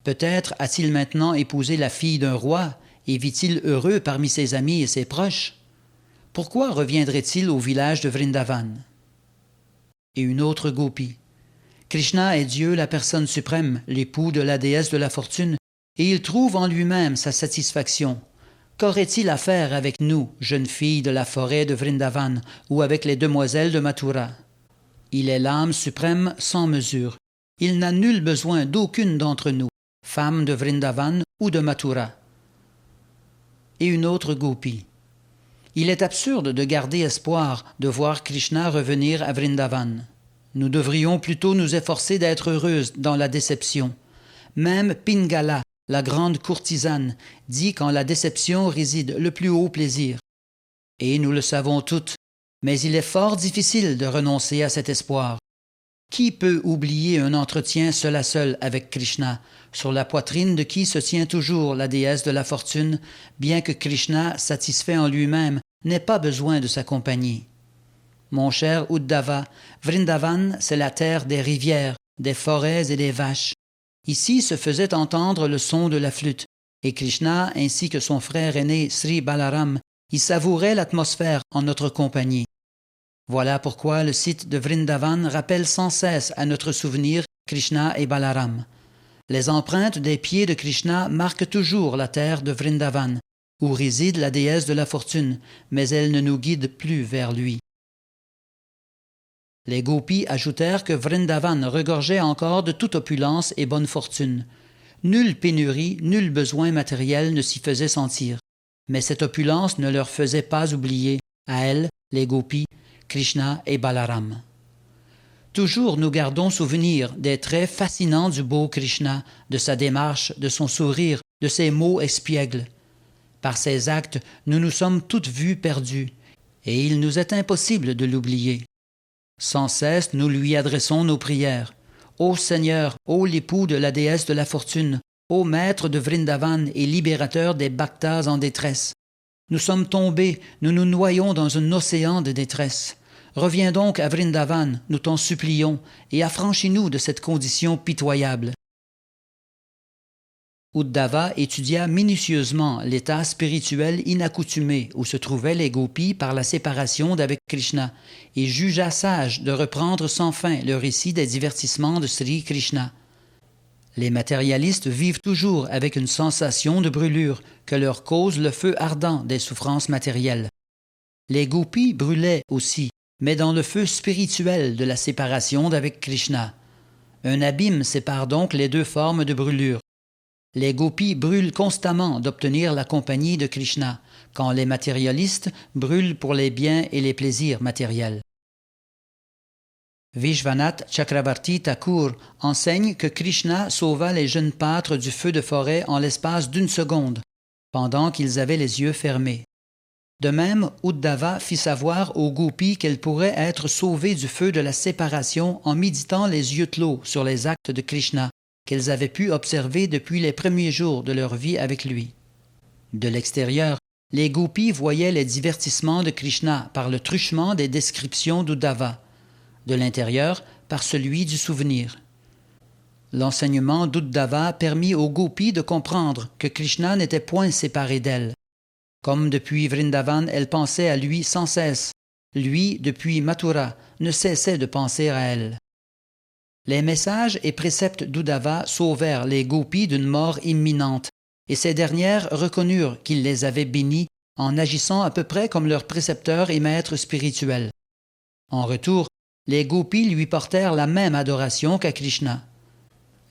Peut-être a-t-il maintenant épousé la fille d'un roi et vit-il heureux parmi ses amis et ses proches? Pourquoi reviendrait-il au village de Vrindavan? » Et une autre gopi: « Krishna est Dieu, la personne suprême, l'époux de la déesse de la fortune, et il trouve en lui-même sa satisfaction. Qu'aurait-il à faire avec nous, jeunes filles de la forêt de Vrindavan, ou avec les demoiselles de Mathura? Il est l'âme suprême sans mesure. Il n'a nul besoin d'aucune d'entre nous, femmes de Vrindavan ou de Mathura. » Et une autre gopi: « Il est absurde de garder espoir de voir Krishna revenir à Vrindavan. Nous devrions plutôt nous efforcer d'être heureuses dans la déception. Même Pingala, la grande courtisane, dit qu'en la déception réside le plus haut plaisir. Et nous le savons toutes, mais il est fort difficile de renoncer à cet espoir. Qui peut oublier un entretien seul à seul avec Krishna, sur la poitrine de qui se tient toujours la déesse de la fortune, bien que Krishna, satisfait en lui-même, n'ait pas besoin de sa compagnie? Mon cher Uddhava, Vrindavan, c'est la terre des rivières, des forêts et des vaches. Ici se faisait entendre le son de la flûte, et Krishna ainsi que son frère aîné Sri Balaram y savouraient l'atmosphère en notre compagnie. Voilà pourquoi le site de Vrindavan rappelle sans cesse à notre souvenir Krishna et Balaram. Les empreintes des pieds de Krishna marquent toujours la terre de Vrindavan, où réside la déesse de la fortune, mais elle ne nous guide plus vers lui. Les gopis ajoutèrent que Vrindavan regorgeait encore de toute opulence et bonne fortune. Nulle pénurie, nul besoin matériel ne s'y faisait sentir. Mais cette opulence ne leur faisait pas oublier, à elles, les gopis, Krishna et Balaram. Toujours nous gardons souvenir des traits fascinants du beau Krishna, de sa démarche, de son sourire, de ses mots espiègles. Par ses actes, nous nous sommes toutes vues perdues, et il nous est impossible de l'oublier. Sans cesse, nous lui adressons nos prières. Ô Seigneur, ô l'époux de la déesse de la fortune, ô maître de Vrindavan et libérateur des Bhaktas en détresse. Nous sommes tombés, nous nous noyons dans un océan de détresse. Reviens donc à Vrindavan, nous t'en supplions, et affranchis-nous de cette condition pitoyable. » Uddhava étudia minutieusement l'état spirituel inaccoutumé où se trouvaient les gopis par la séparation d'avec Krishna et jugea sage de reprendre sans fin le récit des divertissements de Sri Krishna. Les matérialistes vivent toujours avec une sensation de brûlure que leur cause le feu ardent des souffrances matérielles. Les gopis brûlaient aussi, mais dans le feu spirituel de la séparation d'avec Krishna. Un abîme sépare donc les deux formes de brûlure. Les gopis brûlent constamment d'obtenir la compagnie de Krishna, quand les matérialistes brûlent pour les biens et les plaisirs matériels. Vishwanath Chakravarti Thakur enseigne que Krishna sauva les jeunes pâtres du feu de forêt en l'espace d'1 seconde, pendant qu'ils avaient les yeux fermés. De même, Uddhava fit savoir aux gopis qu'elles pourraient être sauvées du feu de la séparation en méditant les yeux clos sur les actes de Krishna, qu'elles avaient pu observer depuis les premiers jours de leur vie avec lui. De l'extérieur, les gopis voyaient les divertissements de Krishna par le truchement des descriptions d'Uddhava, de l'intérieur par celui du souvenir. L'enseignement d'Uddhava permit aux gopis de comprendre que Krishna n'était point séparé d'elles. Comme depuis Vrindavan, elles pensaient à lui sans cesse, lui, depuis Mathura, ne cessait de penser à elle. Les messages et préceptes d'Uddhava sauvèrent les gopis d'une mort imminente, et ces dernières reconnurent qu'il les avait bénis en agissant à peu près comme leur précepteur et maître spirituel. En retour, les gopis lui portèrent la même adoration qu'à Krishna.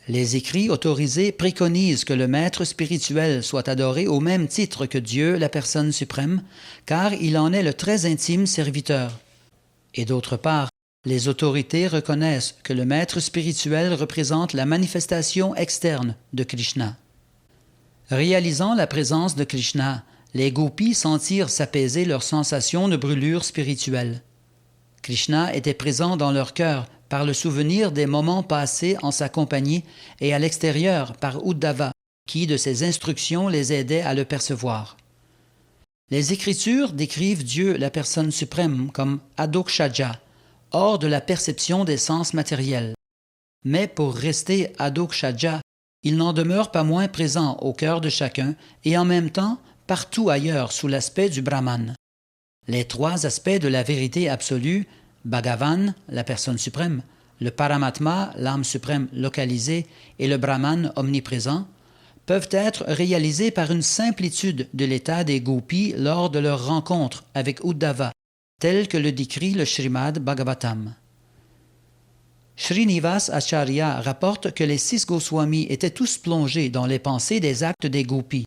Les écrits autorisés préconisent que le maître spirituel soit adoré au même titre que Dieu, la personne suprême, car il en est le très intime serviteur. Et d'autre part, les autorités reconnaissent que le maître spirituel représente la manifestation externe de Krishna. Réalisant la présence de Krishna, les gopis sentirent s'apaiser leurs sensations de brûlure spirituelle. Krishna était présent dans leur cœur par le souvenir des moments passés en sa compagnie et à l'extérieur par Uddhava, qui de ses instructions les aidait à le percevoir. Les Écritures décrivent Dieu, la personne suprême, comme Adokshaja, hors de la perception des sens matériels. Mais pour rester Adokshaja, il n'en demeure pas moins présent au cœur de chacun et en même temps partout ailleurs sous l'aspect du Brahman. Les trois aspects de la vérité absolue, Bhagavan, la personne suprême, le Paramatma, l'âme suprême localisée, et le Brahman omniprésent, peuvent être réalisés par une simple étude de l'état des gopis lors de leur rencontre avec Uddhava, tel que le décrit le Srimad Bhagavatam. Srinivas Acharya rapporte que les 6 Goswamis étaient tous plongés dans les pensées des actes des gopis.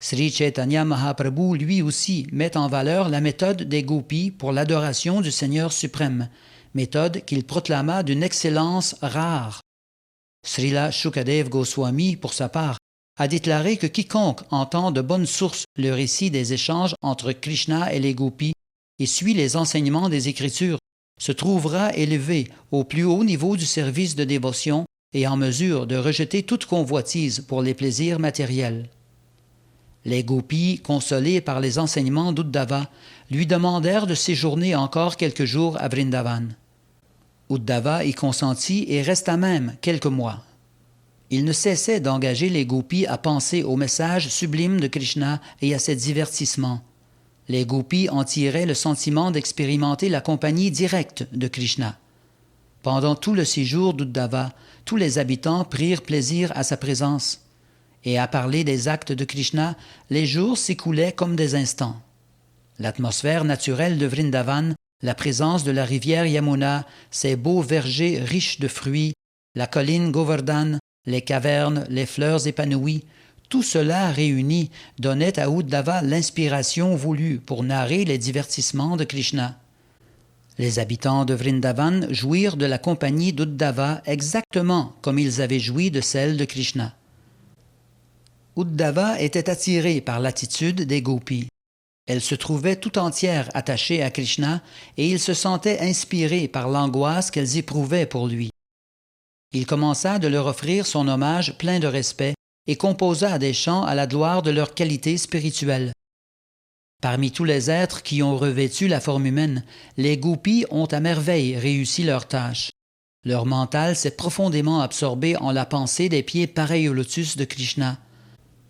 Sri Chaitanya Mahaprabhu lui aussi met en valeur la méthode des gopis pour l'adoration du Seigneur suprême, méthode qu'il proclama d'une excellence rare. Srila Shukadev Goswami, pour sa part, a déclaré que quiconque entend de bonnes sources le récit des échanges entre Krishna et les gopis et suit les enseignements des Écritures se trouvera élevé au plus haut niveau du service de dévotion et en mesure de rejeter toute convoitise pour les plaisirs matériels. Les gopis, consolés par les enseignements d'Uddhava, lui demandèrent de séjourner encore quelques jours à Vrindavan. Uddhava y consentit et resta même quelques mois. Il ne cessait d'engager les gopis à penser au message sublime de Krishna et à ses divertissements. Les gopis en tiraient le sentiment d'expérimenter la compagnie directe de Krishna. Pendant tout le séjour d'Uddhava, tous les habitants prirent plaisir à sa présence. Et à parler des actes de Krishna, les jours s'écoulaient comme des instants. L'atmosphère naturelle de Vrindavan, la présence de la rivière Yamuna, ses beaux vergers riches de fruits, la colline Govardhan, les cavernes, les fleurs épanouies, tout cela réuni donnait à Uddhava l'inspiration voulue pour narrer les divertissements de Krishna. Les habitants de Vrindavan jouirent de la compagnie d'Uddhava exactement comme ils avaient joui de celle de Krishna. Uddhava était attirée par l'attitude des gopis. Elle se trouvait tout entière attachée à Krishna et il se sentait inspiré par l'angoisse qu'elles éprouvaient pour lui. Il commença de leur offrir son hommage plein de respect et composa des chants à la gloire de leur qualité spirituelle. Parmi tous les êtres qui ont revêtu la forme humaine, les gopis ont à merveille réussi leur tâche. Leur mental s'est profondément absorbé en la pensée des pieds pareils au lotus de Krishna.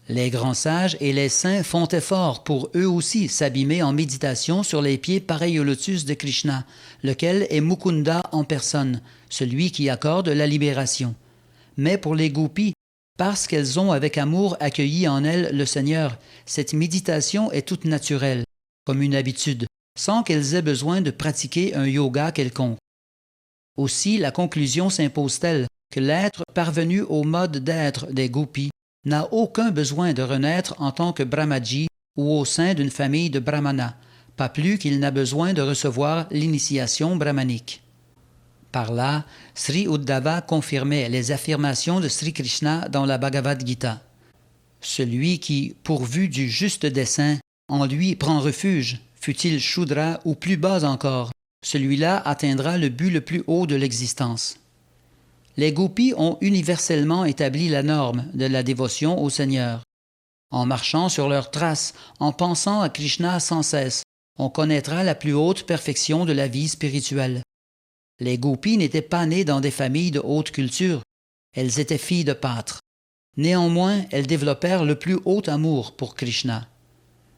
Les grands sages et les saints font effort pour eux aussi s'abîmer en méditation sur les pieds pareils au lotus de Krishna, lequel est Mukunda en personne, celui qui accorde la libération. Mais pour les gopis, parce qu'elles ont avec amour accueilli en elles le Seigneur, cette méditation est toute naturelle, comme une habitude, sans qu'elles aient besoin de pratiquer un yoga quelconque. Aussi la conclusion s'impose-t-elle que l'être parvenu au mode d'être des gopis n'a aucun besoin de renaître en tant que Brahmaji ou au sein d'une famille de brahmanas, pas plus qu'il n'a besoin de recevoir l'initiation brahmanique. Par là, Sri Uddhava confirmait les affirmations de Sri Krishna dans la Bhagavad Gita. Celui qui, pourvu du juste dessein, en lui prend refuge, fût-il Shudra ou plus bas encore, celui-là atteindra le but le plus haut de l'existence. Les gopis ont universellement établi la norme de la dévotion au Seigneur. En marchant sur leurs traces, en pensant à Krishna sans cesse, on connaîtra la plus haute perfection de la vie spirituelle. Les gopis n'étaient pas nées dans des familles de haute culture, elles étaient filles de pâtres. Néanmoins, elles développèrent le plus haut amour pour Krishna.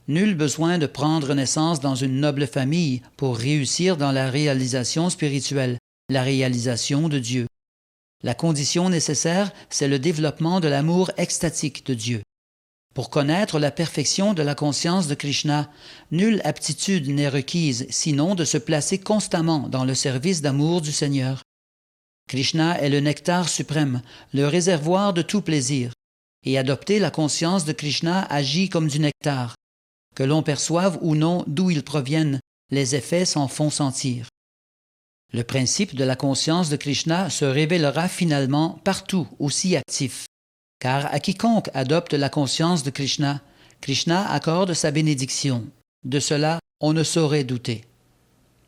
Nul besoin de prendre naissance dans une noble famille pour réussir dans la réalisation spirituelle, la réalisation de Dieu. La condition nécessaire, c'est le développement de l'amour extatique de Dieu. Pour connaître la perfection de la conscience de Krishna, nulle aptitude n'est requise sinon de se placer constamment dans le service d'amour du Seigneur. Krishna est le nectar suprême, le réservoir de tout plaisir, et adopter la conscience de Krishna agit comme du nectar. Que l'on perçoive ou non d'où ils proviennent, les effets s'en font sentir. Le principe de la conscience de Krishna se révélera finalement partout aussi actif, car à quiconque adopte la conscience de Krishna, Krishna accorde sa bénédiction. De cela, on ne saurait douter.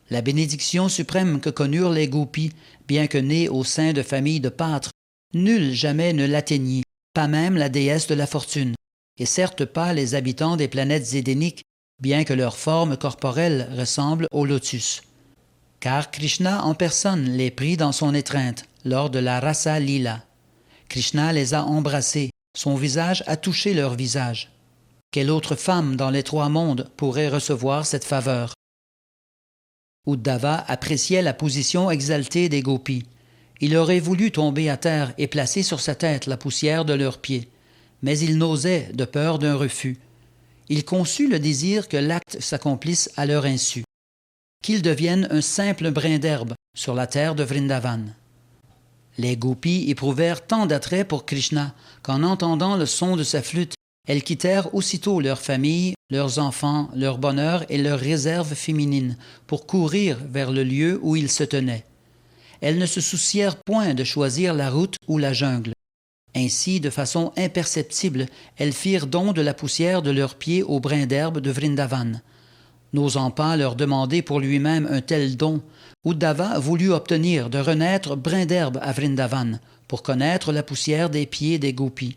La bénédiction suprême que connurent les gopis, bien que nés au sein de familles de pâtres, nul jamais ne l'atteignit, pas même la déesse de la fortune, et certes pas les habitants des planètes édéniques, bien que leur forme corporelle ressemble au lotus. Car Krishna en personne les prit dans son étreinte lors de la Rasa Lila. Krishna les a embrassés, son visage a touché leur visage. Quelle autre femme dans les trois mondes pourrait recevoir cette faveur? Uddhava appréciait la position exaltée des gopis. Il aurait voulu tomber à terre et placer sur sa tête la poussière de leurs pieds, mais il n'osait de peur d'un refus. Il conçut le désir que l'acte s'accomplisse à leur insu, qu'ils deviennent un simple brin d'herbe sur la terre de Vrindavan. Les gopis éprouvèrent tant d'attrait pour Krishna qu'en entendant le son de sa flûte, elles quittèrent aussitôt leur famille, leurs enfants, leur bonheur et leurs réserves féminines pour courir vers le lieu où il se tenait. Elles ne se soucièrent point de choisir la route ou la jungle. Ainsi, de façon imperceptible, elles firent don de la poussière de leurs pieds aux brins d'herbe de Vrindavan. N'osant pas leur demander pour lui-même un tel don, Uddhava voulut obtenir de renaître brin d'herbe à Vrindavan pour connaître la poussière des pieds des gopis.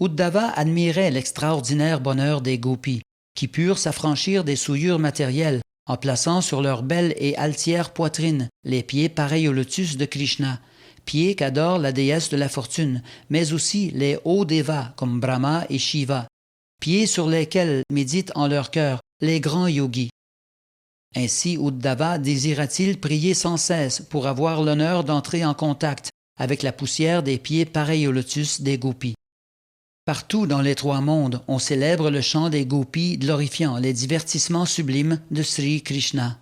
Uddhava admirait l'extraordinaire bonheur des gopis, qui purent s'affranchir des souillures matérielles en plaçant sur leur belle et altière poitrine les pieds pareils au lotus de Krishna, pieds qu'adore la déesse de la fortune, mais aussi les hauts dévas comme Brahma et Shiva, pieds sur lesquels méditent en leur cœur les grands yogis. Ainsi Uddhava désira-t-il prier sans cesse pour avoir l'honneur d'entrer en contact avec la poussière des pieds pareils au lotus des gopis. Partout dans les trois mondes, on célèbre le chant des gopis glorifiant les divertissements sublimes de Sri Krishna.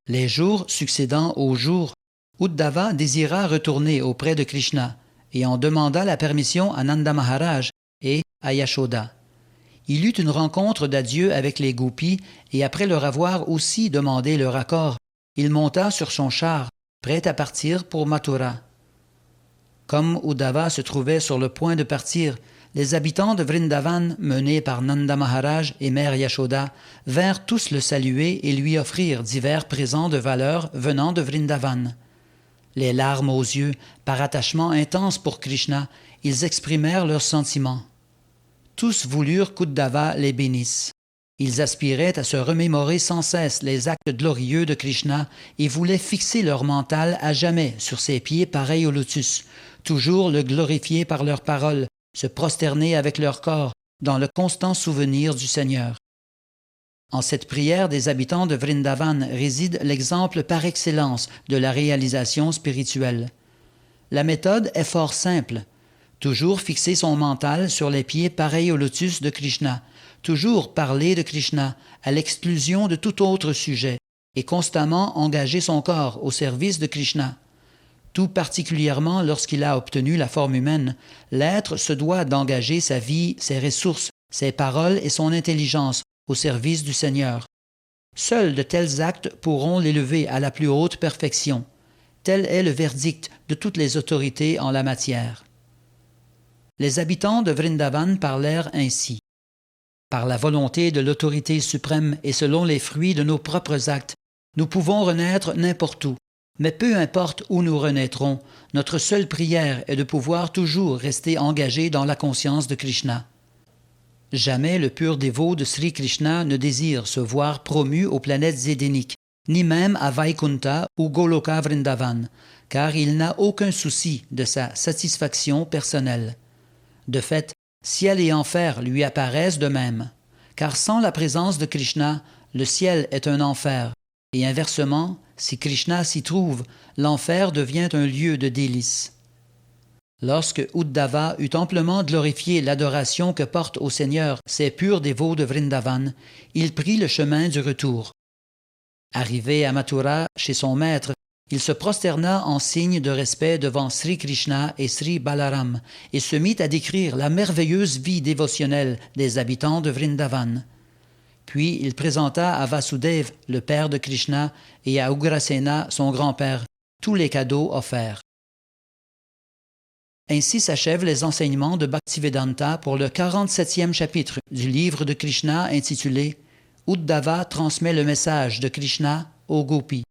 Les jours succédant aux jours, Uddhava désira retourner auprès de Krishna et en demanda la permission à Nanda Maharaj et à Yashoda. Il eut une rencontre d'adieu avec les gopis et après leur avoir aussi demandé leur accord, il monta sur son char, prêt à partir pour Mathura. Comme Uddhava se trouvait sur le point de partir, les habitants de Vrindavan, menés par Nanda Maharaj et mère Yashoda, vinrent tous le saluer et lui offrir divers présents de valeur venant de Vrindavan. Les larmes aux yeux, par attachement intense pour Krishna, ils exprimèrent leurs sentiments. Tous voulurent qu'Uddhava les bénisse. Ils aspiraient à se remémorer sans cesse les actes glorieux de Krishna et voulaient fixer leur mental à jamais sur ses pieds pareils au lotus, toujours le glorifier par leurs paroles, se prosterner avec leur corps dans le constant souvenir du Seigneur. En cette prière des habitants de Vrindavan réside l'exemple par excellence de la réalisation spirituelle. La méthode est fort simple. Toujours fixer son mental sur les pieds pareils au lotus de Krishna, toujours parler de Krishna à l'exclusion de tout autre sujet et constamment engager son corps au service de Krishna. Tout particulièrement lorsqu'il a obtenu la forme humaine, l'être se doit d'engager sa vie, ses ressources, ses paroles et son intelligence au service du Seigneur. Seuls de tels actes pourront l'élever à la plus haute perfection. Tel est le verdict de toutes les autorités en la matière. Les habitants de Vrindavan parlèrent ainsi. Par la volonté de l'autorité suprême et selon les fruits de nos propres actes, nous pouvons renaître n'importe où. Mais peu importe où nous renaîtrons, notre seule prière est de pouvoir toujours rester engagés dans la conscience de Krishna. Jamais le pur dévot de Sri Krishna ne désire se voir promu aux planètes édéniques, ni même à Vaikunta ou Goloka Vrindavan, car il n'a aucun souci de sa satisfaction personnelle. De fait, ciel et enfer lui apparaissent de même, car sans la présence de Krishna, le ciel est un enfer, et inversement, si Krishna s'y trouve, l'enfer devient un lieu de délices. Lorsque Uddhava eut amplement glorifié l'adoration que portent au Seigneur ces purs dévots de Vrindavan, il prit le chemin du retour. Arrivé à Mathura, chez son maître, il se prosterna en signe de respect devant Sri Krishna et Sri Balaram et se mit à décrire la merveilleuse vie dévotionnelle des habitants de Vrindavan. Puis il présenta à Vasudev, le père de Krishna, et à Ugrasena, son grand-père, tous les cadeaux offerts. Ainsi s'achèvent les enseignements de Bhaktivedanta pour le 47e chapitre du livre de Krishna intitulé « Uddhava transmet le message de Krishna aux Gopis ».